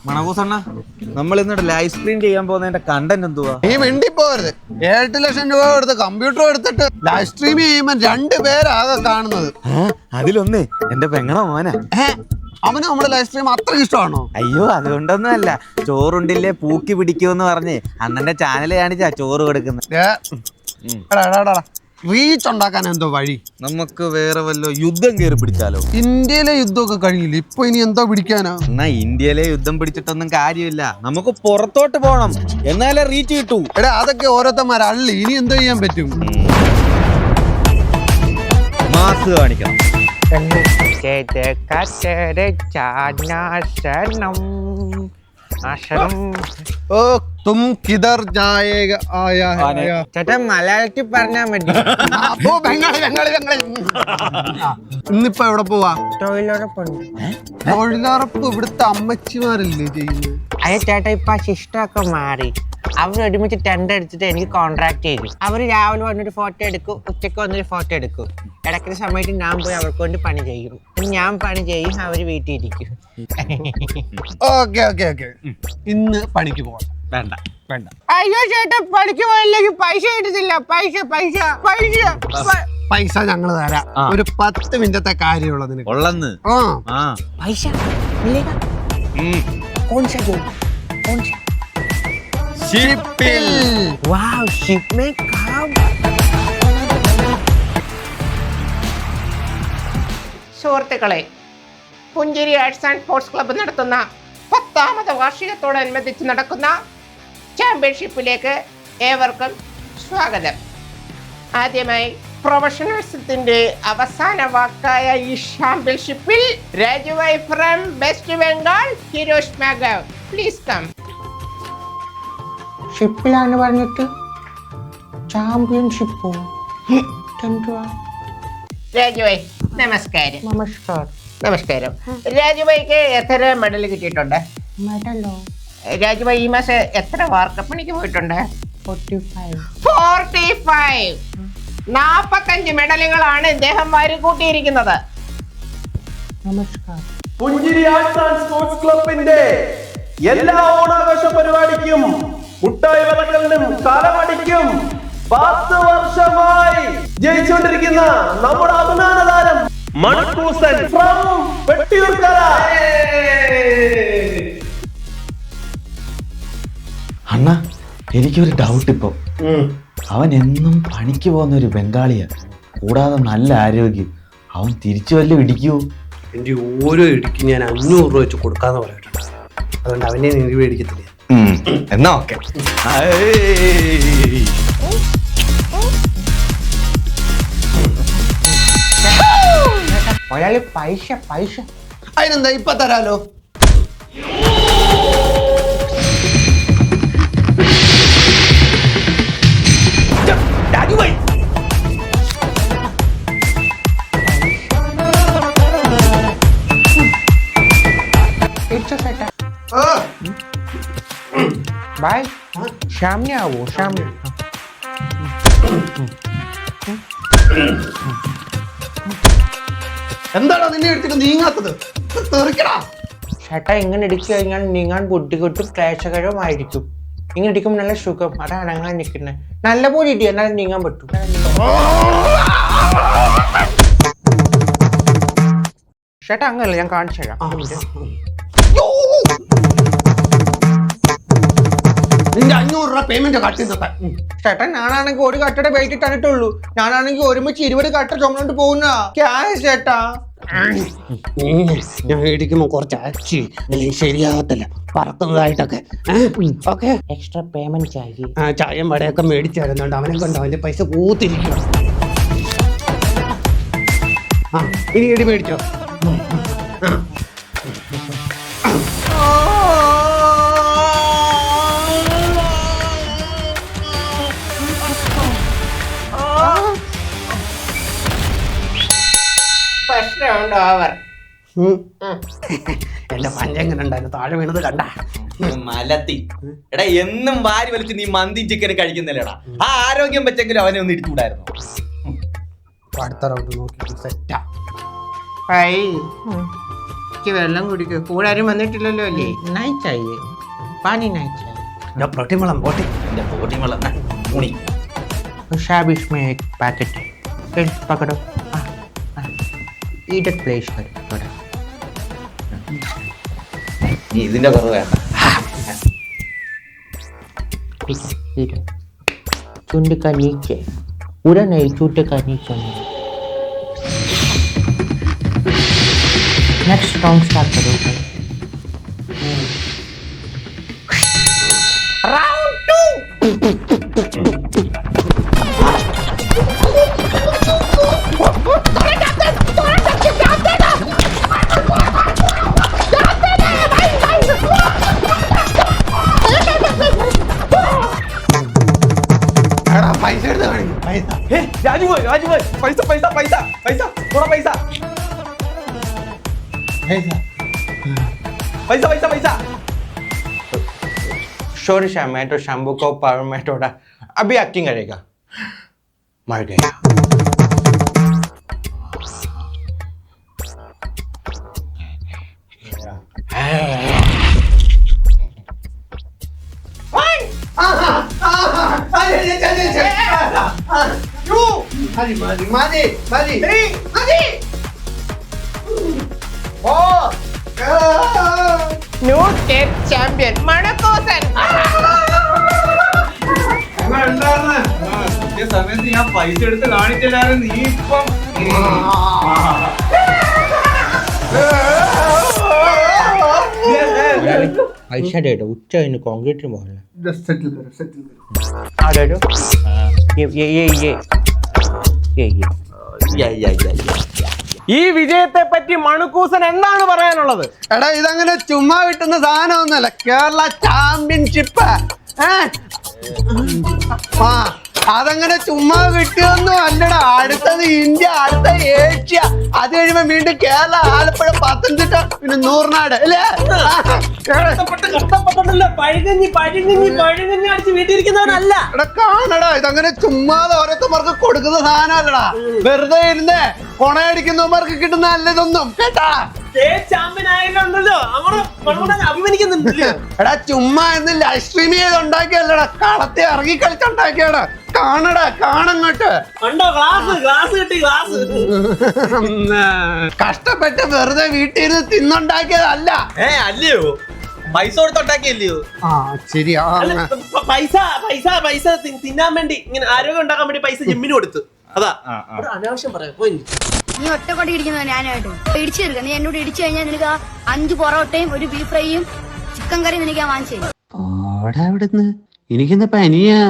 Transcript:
മണകൂസണ്ണ, നമ്മൾ ഇന്നിട്ട് live stream ചെയ്യാൻ പോകുന്നതിന്റെ കണ്ടന്റ് എന്തുവാ? നീ മിണ്ടി പോരുത്. 7 ലക്ഷം രൂപ കൊടുത്ത് കമ്പ്യൂട്ടർ എടുത്തിട്ട് ലൈവ് സ്ട്രീം ചെയ്യുമ്പോൾ 2 പേരാകെ കാണുന്നത്. അതിലൊന്നേ എന്റെ പെങ്ങടെ മോനാ. അവന് നമ്മുടെ ലൈവ് സ്ട്രീം അത്ര ഇഷ്ടമാണോ? അയ്യോ, അതുകൊണ്ടൊന്നും അല്ല. ചോറുണ്ടില്ലേ പൂക്കി പിടിക്കുമെന്ന് പറഞ്ഞ് അണ്ണന്റെ ചാനൽ കാണിച്ചാ ചോറ് കൊടുക്കുന്നത്. റീച്ച് ഉണ്ടാക്കാൻ എന്തോ വഴി? നമുക്ക് വേറെ വല്ലോ യുദ്ധം കയറി പിടിച്ചാലോ? ഇന്ത്യയിലെ യുദ്ധമൊക്കെ കഴിഞ്ഞില്ല, ഇപ്പൊ ഇനി എന്തോ പിടിക്കാനാ? എന്നാ ഇന്ത്യയിലെ യുദ്ധം പിടിച്ചിട്ടൊന്നും കാര്യമില്ല. നമുക്ക് പുറത്തോട്ട് പോണം, എന്നാലേ റീച്ച് കിട്ടൂ. എടാ, അതൊക്കെ ഓരോരുത്തന്മാർ അള്ളി. ഇനി എന്തോ ചെയ്യാൻ പറ്റും? മാസ് കാണിക്കണം. ഓ തും കിധർ ജായേഗ ആയാ ഹൈ. ചേട്ടാ മലയാളത്തിൽ പറഞ്ഞാ മതി. ഓ ബംഗാളി. ഇന്നിപ്പോ എവിടെ പോവാ? തൊഴിലുറപ്പ് ഇവിടുത്തെ അമ്മച്ചിമാരല്ലേ ചെയ്യുന്നത്? അതെ ചേട്ടാ, ഇപ്പൊ ആ ശിഷ്ടമൊക്കെ മാറി. അവർ ഒരുമിച്ച് ടെൻഡർ എടുത്തിട്ട് എനിക്ക് കോൺട്രാക്ട് ചെയ്തു. അവർ രാവിലെ വന്നൊരു ഫോട്ടോ എടുക്കും, ഉച്ചയ്ക്ക് വന്നൊരു ഫോട്ടോ എടുക്കും. ഇടയ്ക്കുന്ന സമയത്ത് ഞാൻ പോയി അവർക്ക് വേണ്ടി പണി ചെയ്യും. ഞാൻ പണി ചെയ്യും, അവര് വീട്ടിൽ ഇരിക്കും. ഓക്കെ ഇന്ന് പണിക്ക് പോവാം. വേണ്ട. അയ്യോ ചേട്ടാ, പണിക്ക് പോയില്ലെങ്കിൽ പൈസ കിട്ടത്തില്ല. പൈസ ഞങ്ങള് തരാം. ഒരു 10 മിനിറ്റത്തെ കാര്യമുള്ളത് നിനക്ക്. ഉള്ളന്ന് പൈസ ഷിപ്പിൽ. വാവ്, ഷിപ്പ് മേ കം. സുഹൃത്തുക്കളെ, പുഞ്ചിരി ആർട്സ് ആൻഡ് സ്പോർട്സ് ക്ലബ്ബ് നടത്തുന്ന 10ാമത് വാർഷികത്തോടനുബന്ധിച്ച് നടക്കുന്ന ചാമ്പ്യൻഷിപ്പിലേക്ക് ഏവർക്കും സ്വാഗതം. ആദ്യമായി പ്രൊഫഷണൽസത്തിന്റെ അവസാന വാക്കായ ഈ ചാമ്പ്യൻഷിപ്പിൽ രാജുവായി ഫ്രം വെസ്റ്റ് ബംഗാൾ, ഹിരോഷ് മാഗവ്, പ്ലീസ് കം. ഷിപ്പിലാണ് പറഞ്ഞിട്ട് ചാമ്പ്യൻഷിപ്പോ? രാജുവായി നമസ്കാരം. നമസ്കാരം. രാജുവായിക്ക് എത്ര മെഡൽ കിട്ടിയിട്ടുണ്ട്? മെഡലോ? രാജുവായി ഈ മാസം എത്ര വാർക്കപ്പണിക്ക് പോയിട്ടുണ്ട്? 45. 45 മെഡലുകളാണ് ഇദ്ദേഹം വാരിക്കൂട്ടിയിരിക്കുന്നത്. നമസ്കാരം. പുഞ്ചിരി ആർട്സ് ആൻഡ് സ്പോർട്സ് ക്ലബിന്റെ എല്ലാ ഓണാഘോഷ പരിപാടിക്കും മുട്ടായി വറക്കലിനും കാലമടിക്കും 10 വർഷമായി ജയിച്ചുകൊണ്ടിരിക്കുന്ന നമ്മുടെ അഭിമാന താരം മണക്കൂസൻ ഫ്രം വെട്ടിയൂർക്കര. അണ്ണ, എനിക്കൊരു ഡൗട്ട്. ഇപ്പൊ അവൻ എന്നും പണിക്ക് പോകുന്ന ഒരു ബംഗാളിയാ, കൂടാതെ നല്ല ആരോഗ്യം. അവൻ തിരിച്ചു വല്ല ഇടിക്കുവോ? എന്റെ ഓരോ ഇടിക്ക് ഞാൻ 500 രൂപ വെച്ച് കൊടുക്കാന്ന് പറഞ്ഞിട്ടുണ്ട്. അതുകൊണ്ട് അവനെ നീ മേടിക്കത്തില്ല. എന്നാ ഓക്കെ. ഒരാള് പൈസ. അതിനെന്താ, ഇപ്പൊ തരാലോ. बाय, शाम में आओ. शाम में എന്താണോ നിന്നെ എടുത്തിട്ട് നീങ്ങാത്തത്? ചേട്ടാ, ഇങ്ങനെ ഇടിച്ചു കഴിഞ്ഞാൽ നീങ്ങാൻ ബുദ്ധിമുട്ടും ക്ലേശകരമായിരിക്കും. ഇങ്ങനെ ഇടിക്കുമ്പോൾ നല്ല സുഖം. അതാണ് അനങ്ങാൻ നിൽക്കുന്നത്. നല്ല പോലെ ഇടി, എന്നാലും നീങ്ങാൻ പറ്റും. ചേട്ടാ അങ്ങനല്ല, ഞാൻ കാണിച്ചു തരാം. നിന്റെ 500 രൂപ പേയ്മെന്റ് കട്ടി. ചേട്ടാ, ഞാനാണെങ്കിൽ ഒരു കട്ടയുടെ വെയിറ്റ് തന്നിട്ടുള്ളൂ. ഞാനാണെങ്കിൽ ഒരുമിച്ച് 20 കട്ട ചുമന്നോണ്ട് പോകുന്ന ചേട്ടാ. ഞാൻ ഇടിക്കുമ്പോ കുറച്ച് അച്ചി അല്ലെങ്കിൽ ശരിയാകത്തില്ല, പറക്കുന്നതായിട്ടൊക്കെ. ഓക്കെ, എക്സ്ട്രാ പേയ്മെന്റ് ചായ. ചായം വടയൊക്കെ മേടിച്ചു തരുന്നുണ്ട്. അവനെ കൊണ്ട് അവന്റെ പൈസ കൂത്തിരിക്കണം. ഇനി ഇടി മേടിച്ചോ. First round over. എന്റെ പഞ്ചെങ്ങനെ ഉണ്ടായിരുന്നു, താഴെ വീണത് കണ്ട? മലത്തി. എടാ, എന്നും വാരി വലിച്ച് നീ മന്തി ചിക്കൻ കഴിക്കുന്നില്ലടാ. ആ ആരോഗ്യം വെച്ചെങ്കിലും അവനെ ഒന്ന് ഇടിച്ചുകൂടായിരുന്നു. അടുത്ത റൗണ്ട് നോക്കി സെറ്റാ. 5 ഇച്ചിരി വെള്ളം കുടിക്കും. കൂടെ ആരും വന്നിട്ടില്ലല്ലോ അല്ലേ? നൈച്ചായി പാനി നൈച്ചായി शाबिश में एक पैकेट है, फिर पकड़ो। ईडट प्लेस करो थोड़ा। നീ ഇതിന്റെ കുറവ് വേണ്ട. इधर चुंड का नीचे, पूरा नहीं, चुंड का नीचे। नेक्स्ट राउंड स्टार्ट करो। राउंड 2। എടാ പൈസ എടുത്ത് കാണിക്കും പൈസ. രാജു ഭായ് പൈസ പൈസ പൈസ പൈസ थोड़ा പൈസ പൈസ പൈസ പൈസ सॉरी श्याम, मैं तो शंभू को पर मैं थोड़ा अभी एक्टिंग करेगा। मर गया। മതി. ന്യൂ സ്റ്റേറ്റ് ചാമ്പ്യൻ മണക്കോസൻ. സമയത്ത് ഞാൻ പൈസ എടുത്ത് കാണിച്ചില്ലായിരുന്നു. നീ ഇപ്പം ऐसा दे दो, उच्चा इन कंक्रीट में बोलना। സെറ്റിൽ സെറ്റിൽ हाँ दे दो। ये ഈ വിജയത്തെ പറ്റി മണുക്കൂസൻ എന്താണ് പറയാനുള്ളത്? എടാ ഇതങ്ങനെ ചുമ്മാ കിട്ടുന്ന സാധനമൊന്നുമല്ല. കേരള ചാമ്പ്യൻഷിപ്പ് ആ അതങ്ങനെ ചുമ്മാ കിട്ടിയൊന്നും അല്ലടാ. അടുത്തത് ഇന്ത്യ, അടുത്ത ഏഷ്യ, അത് കഴിയുമ്പോ വീണ്ടും കേരള, ആലപ്പുഴ, പത്തനംതിട്ട, പിന്നെ നൂറിനാട് അല്ലേ? എടാ കാണടാ, ഇതങ്ങനെ ചുമ്മാതെ ഓരോരുത്തർക്ക് കൊടുക്കുന്ന സാധനമല്ലടാ. വെറുതെ ഇരുന്ന് കൊണയടിക്കുന്നവർക്ക് കിട്ടുന്ന അല്ല ഇതൊന്നും കേട്ടാ. എടാ ചുമ്മാ എന്ന് ലൈവ് സ്ട്രീം ചെയ്ത് ഉണ്ടാക്കിയല്ലടാ, കളത്തെ ഇറങ്ങി കളിച്ചുണ്ടാക്കിയടാ. കാണടാ, കാണങ്ങോട്ട്. കഷ്ടപ്പെട്ട് വെറുതെ വീട്ടിൽ ഇരുന്ന് തിന്നുണ്ടാക്കിയതല്ല. അല്ലയോ പൈസ കൊടുത്തുണ്ടാക്കിയല്ലയോ? ആ ശരിയാ. പൈസ തിന്നാൻ വേണ്ടി ഇങ്ങനെ ആരോഗ്യം ഉണ്ടാക്കാൻ വേണ്ടി പൈസ ജിമ്മിന് കൊടുത്തു. അതാ അനാവശ്യം പറയാം. നീ ഒറ്റക്കൊടി ഇടിക്കുന്നത് ഞാനായിട്ട് ഇടിച്ചു തീർക്കാം. നീ എന്നോട് ഇടിച്ചു കഴിഞ്ഞാൽ നിനക്ക് 5 പൊറോട്ടയും ഒരു ബീഫ് ഫ്രൈയും ചിക്കൻ കറിയും നിനക്ക് ഞാൻ വാങ്ങിച്ചു തരും. എനിക്കിന്ന് പനിയാ.